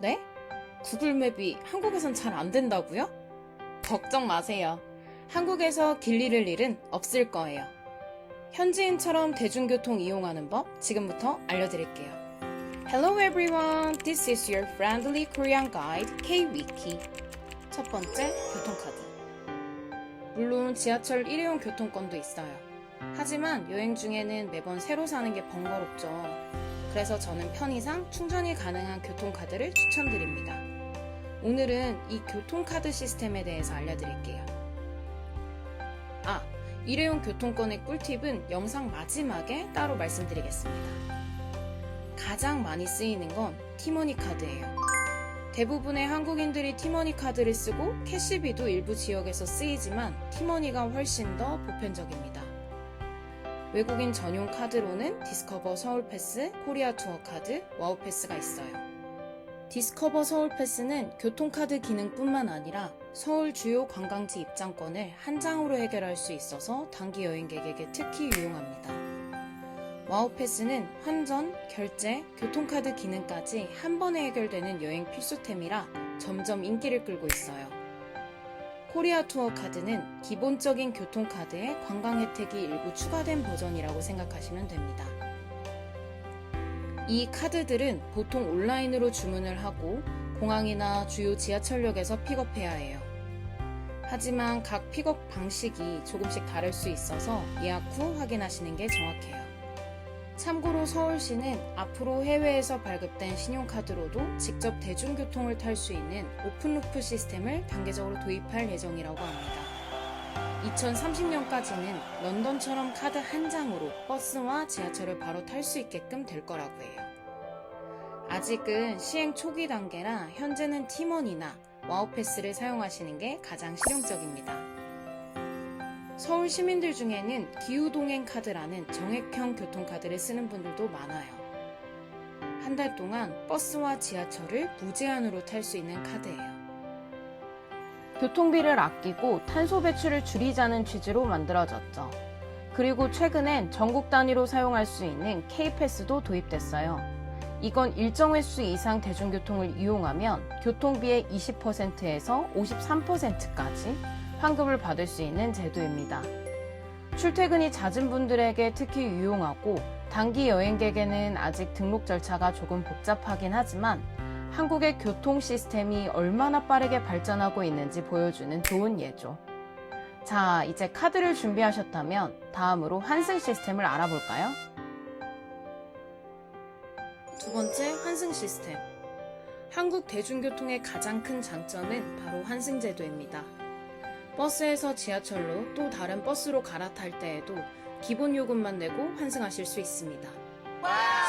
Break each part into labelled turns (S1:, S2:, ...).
S1: 네? 구글 맵이 한국에선 잘 안 된다고요? 걱정 마세요. 한국에서 길 잃을 일은 없을 거예요. 현지인처럼 대중교통 이용하는 법 지금부터 알려드릴게요. Hello everyone, this is your friendly Korean guide, K-Wiki. 첫 번째, 교통카드. 물론 지하철 일회용 교통권도 있어요. 하지만 여행 중에는 매번 새로 사는 게 번거롭죠. 그래서 저는 편의상 충전이 가능한 교통카드를 추천드립니다. 오늘은 이 교통카드 시스템에 대해서 알려드릴게요. 일회용 교통권의 꿀팁은 영상 마지막에 따로 말씀드리겠습니다. 가장 많이 쓰이는 건 티머니 카드예요. 대부분의 한국인들이 티머니 카드를 쓰고 캐시비도 일부 지역에서 쓰이지만 티머니가 훨씬 더 보편적입니다. 외국인 전용 카드로는 디스커버 서울패스, 코리아 투어 카드, 와우 패스가 있어요. 디스커버 서울패스는 교통카드 기능뿐만 아니라 서울 주요 관광지 입장권을 한 장으로 해결할 수 있어서 단기 여행객에게 특히 유용합니다. 와우 패스는 환전, 결제, 교통카드 기능까지 한 번에 해결되는 여행 필수템이라 점점 인기를 끌고 있어요. 코리아 투어 카드는 기본적인 교통카드에 관광 혜택이 일부 추가된 버전이라고 생각하시면 됩니다. 이 카드들은 보통 온라인으로 주문을 하고 공항이나 주요 지하철역에서 픽업해야 해요. 하지만 각 픽업 방식이 조금씩 다를 수 있어서 예약 후 확인하시는 게 정확해요. 참고로 서울시는 앞으로 해외에서 발급된 신용카드로도 직접 대중교통을 탈 수 있는 오픈루프 시스템을 단계적으로 도입할 예정이라고 합니다. 2030년까지는 런던처럼 카드 한 장으로 버스와 지하철을 바로 탈 수 있게끔 될 거라고 해요. 아직은 시행 초기 단계라 현재는 티머니나 와우패스를 사용하시는 게 가장 실용적입니다. 서울 시민들 중에는 기후동행 카드라는 정액형 교통카드를 쓰는 분들도 많아요. 한 달 동안 버스와 지하철을 무제한으로 탈 수 있는 카드예요. 교통비를 아끼고 탄소 배출을 줄이자는 취지로 만들어졌죠. 그리고 최근엔 전국 단위로 사용할 수 있는 K패스도 도입됐어요. 이건 일정 횟수 이상 대중교통을 이용하면 교통비의 20%에서 53%까지 환급을 받을 수 있는 제도입니다. 출퇴근이 잦은 분들에게 특히 유용하고 단기 여행객에는 아직 등록 절차가 조금 복잡하긴 하지만 한국의 교통 시스템이 얼마나 빠르게 발전하고 있는지 보여주는 좋은 예죠. 자, 이제 카드를 준비하셨다면 다음으로 환승 시스템을 알아볼까요? 두 번째, 환승 시스템. 한국 대중교통의 가장 큰 장점은 바로 환승 제도입니다. 버스에서 지하철로 또 다른 버스로 갈아탈 때에도 기본 요금만 내고 환승하실 수 있습니다.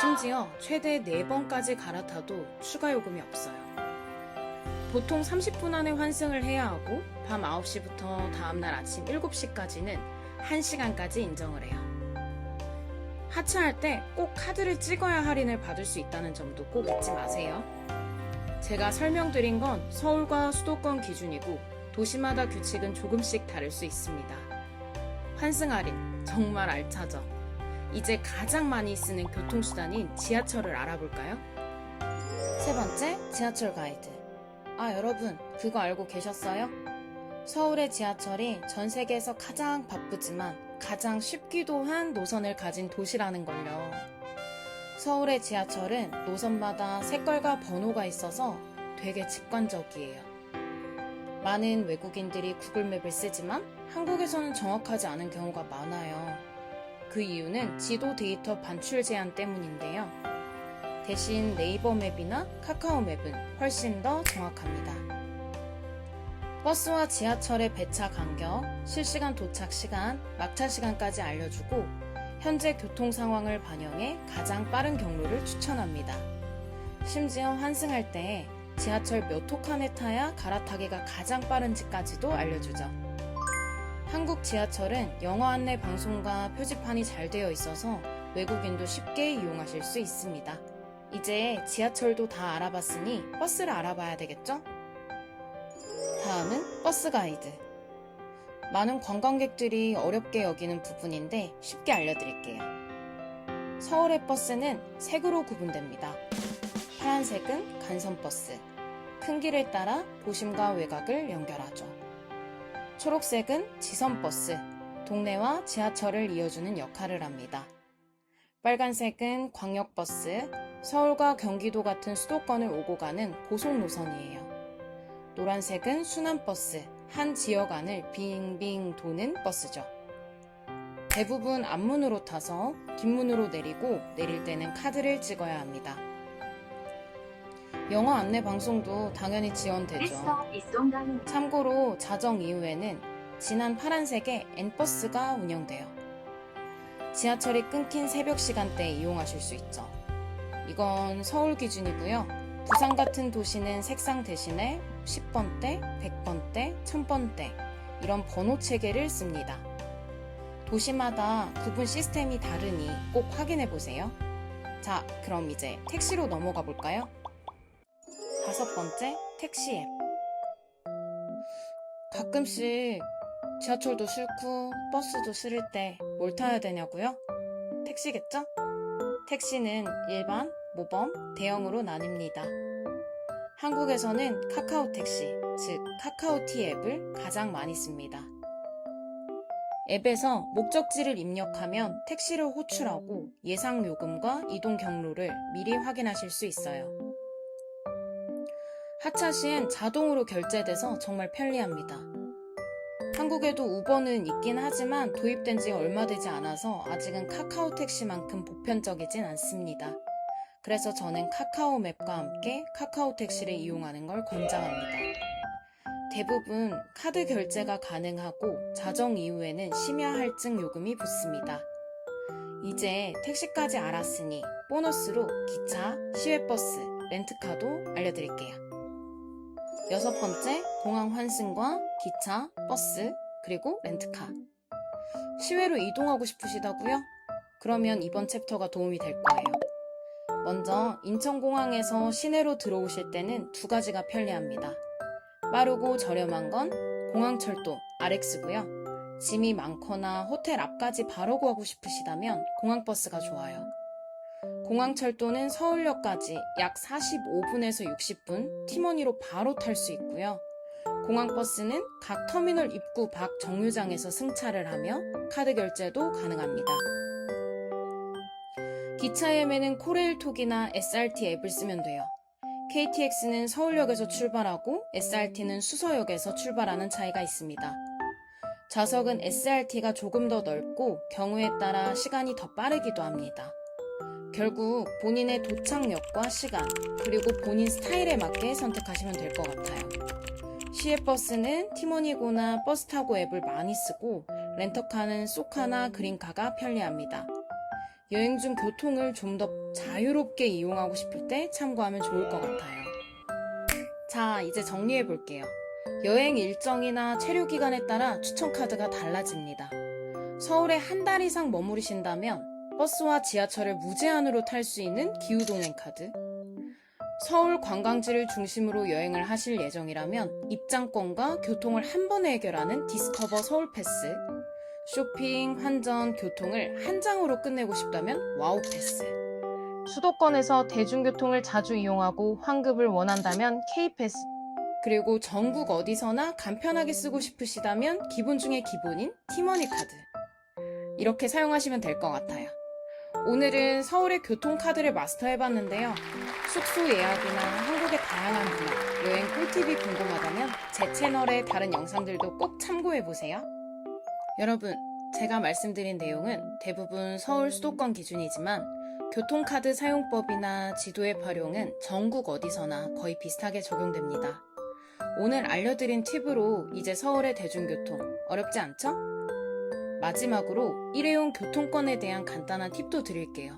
S1: 심지어 최대 4번까지 갈아타도 추가 요금이 없어요. 보통 30분 안에 환승을 해야 하고 밤 9시부터 다음날 아침 7시까지는 1시간까지 인정을 해요. 하차할 때 꼭 카드를 찍어야 할인을 받을 수 있다는 점도 꼭 잊지 마세요. 제가 설명드린 건 서울과 수도권 기준이고 도시마다 규칙은 조금씩 다를 수 있습니다. 환승 할인 정말 알차죠? 이제 가장 많이 쓰는 교통수단인 지하철을 알아볼까요? 세 번째, 지하철 가이드. 여러분, 그거 알고 계셨어요? 서울의 지하철이 전 세계에서 가장 바쁘지만 가장 쉽기도 한 노선을 가진 도시라는 걸요. 서울의 지하철은 노선마다 색깔과 번호가 있어서 되게 직관적이에요. 많은 외국인들이 구글맵을 쓰지만 한국에서는 정확하지 않은 경우가 많아요. 그 이유는 지도 데이터 반출 제한 때문인데요. 대신 네이버 맵이나 카카오 맵은 훨씬 더 정확합니다. 버스와 지하철의 배차 간격, 실시간 도착 시간, 막차 시간까지 알려주고 현재 교통 상황을 반영해 가장 빠른 경로를 추천합니다. 심지어 환승할 때 지하철 몇 호 칸에 타야 갈아타기가 가장 빠른지까지도 알려주죠. 한국 지하철은 영어 안내 방송과 표지판이 잘 되어 있어서 외국인도 쉽게 이용하실 수 있습니다. 이제 지하철도 다 알아봤으니 버스를 알아봐야 되겠죠? 다음은 버스 가이드. 많은 관광객들이 어렵게 여기는 부분인데 쉽게 알려드릴게요. 서울의 버스는 색으로 구분됩니다. 파란색은 간선버스, 큰 길을 따라 도심과 외곽을 연결하죠. 초록색은 지선버스, 동네와 지하철을 이어주는 역할을 합니다. 빨간색은 광역버스, 서울과 경기도 같은 수도권을 오고 가는 고속 노선이에요. 노란색은 순환버스, 한 지역 안을 빙빙 도는 버스죠. 대부분 앞문으로 타서 뒷문으로 내리고 내릴 때는 카드를 찍어야 합니다. 영어 안내 방송도 당연히 지원되죠. 참고로 자정 이후에는 진한 파란색의 N버스가 운영돼요. 지하철이 끊긴 새벽 시간대에 이용하실 수 있죠. 이건 서울 기준이고요. 부산 같은 도시는 색상 대신에 10번대, 100번대, 1000번대 이런 번호 체계를 씁니다. 도시마다 구분 시스템이 다르니 꼭 확인해 보세요. 자, 그럼 이제 택시로 넘어가 볼까요? 5번째, 택시 앱. 가끔씩 지하철도 싫고 버스도 싫을 때 뭘 타야 되냐고요? 택시겠죠? 택시는 일반, 모범, 대형으로 나뉩니다. 한국에서는 카카오택시, 즉 카카오티 앱을 가장 많이 씁니다. 앱에서 목적지를 입력하면 택시를 호출하고 예상 요금과 이동 경로를 미리 확인하실 수 있어요. 하차 시엔 자동으로 결제돼서 정말 편리합니다. 한국에도 우버는 있긴 하지만 도입된 지 얼마 되지 않아서 아직은 카카오택시만큼 보편적이진 않습니다. 그래서 저는 카카오맵과 함께 카카오택시를 이용하는 걸 권장합니다. 대부분 카드 결제가 가능하고 자정 이후에는 심야 할증 요금이 붙습니다. 이제 택시까지 알았으니 보너스로 기차, 시외버스, 렌트카도 알려드릴게요. 6번째, 공항 환승과 기차, 버스, 그리고 렌트카. 시외로 이동하고 싶으시다고요? 그러면 이번 챕터가 도움이 될 거예요. 먼저 인천공항에서 시내로 들어오실 때는 두 가지가 편리합니다. 빠르고 저렴한 건 공항철도 RX고요. 짐이 많거나 호텔 앞까지 바로 가고 싶으시다면 공항버스가 좋아요. 공항철도는 서울역까지 약 45분에서 60분 티머니로 바로 탈 수 있고요. 공항버스는 각 터미널 입구 밖 정류장에서 승차를 하며 카드 결제도 가능합니다. 기차 예매는 코레일톡이나 SRT 앱을 쓰면 돼요. KTX는 서울역에서 출발하고 SRT는 수서역에서 출발하는 차이가 있습니다. 좌석은 SRT가 조금 더 넓고 경우에 따라 시간이 더 빠르기도 합니다. 결국 본인의 도착역과 시간, 그리고 본인 스타일에 맞게 선택하시면 될 것 같아요. 시외버스는 티머니고나 버스타고 앱을 많이 쓰고 렌터카는 쏘카나 그린카가 편리합니다. 여행 중 교통을 좀 더 자유롭게 이용하고 싶을 때 참고하면 좋을 것 같아요. 자, 이제 정리해 볼게요. 여행 일정이나 체류 기간에 따라 추천 카드가 달라집니다. 서울에 한 달 이상 머무르신다면 버스와 지하철을 무제한으로 탈 수 있는 기후동행 카드, 서울 관광지를 중심으로 여행을 하실 예정이라면 입장권과 교통을 한 번에 해결하는 디스커버 서울 패스, 쇼핑, 환전, 교통을 한 장으로 끝내고 싶다면 와우 패스, 수도권에서 대중교통을 자주 이용하고 환급을 원한다면 K패스, 그리고 전국 어디서나 간편하게 쓰고 싶으시다면 기본 중에 기본인 티머니 카드. 이렇게 사용하시면 될 것 같아요. 오늘은 서울의 교통카드를 마스터해봤는데요. 숙소 예약이나 한국의 다양한 문화, 여행 꿀팁이 궁금하다면 제 채널의 다른 영상들도 꼭 참고해보세요. 여러분, 제가 말씀드린 내용은 대부분 서울 수도권 기준이지만 교통카드 사용법이나 지도의 활용은 전국 어디서나 거의 비슷하게 적용됩니다. 오늘 알려드린 팁으로 이제 서울의 대중교통 어렵지 않죠? 마지막으로 일회용 교통권에 대한 간단한 팁도 드릴게요.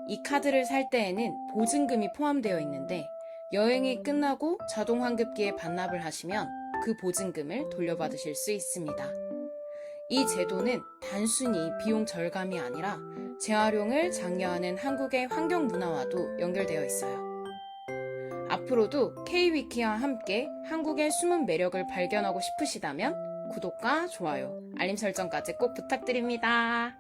S1: 이 카드를 살 때에는 보증금이 포함되어 있는데 여행이 끝나고 자동 환급기에 반납을 하시면 그 보증금을 돌려받으실 수 있습니다. 이 제도는 단순히 비용 절감이 아니라 재활용을 장려하는 한국의 환경 문화와도 연결되어 있어요. 앞으로도 K-위키와 함께 한국의 숨은 매력을 발견하고 싶으시다면 구독과 좋아요, 알림 설정까지 꼭 부탁드립니다.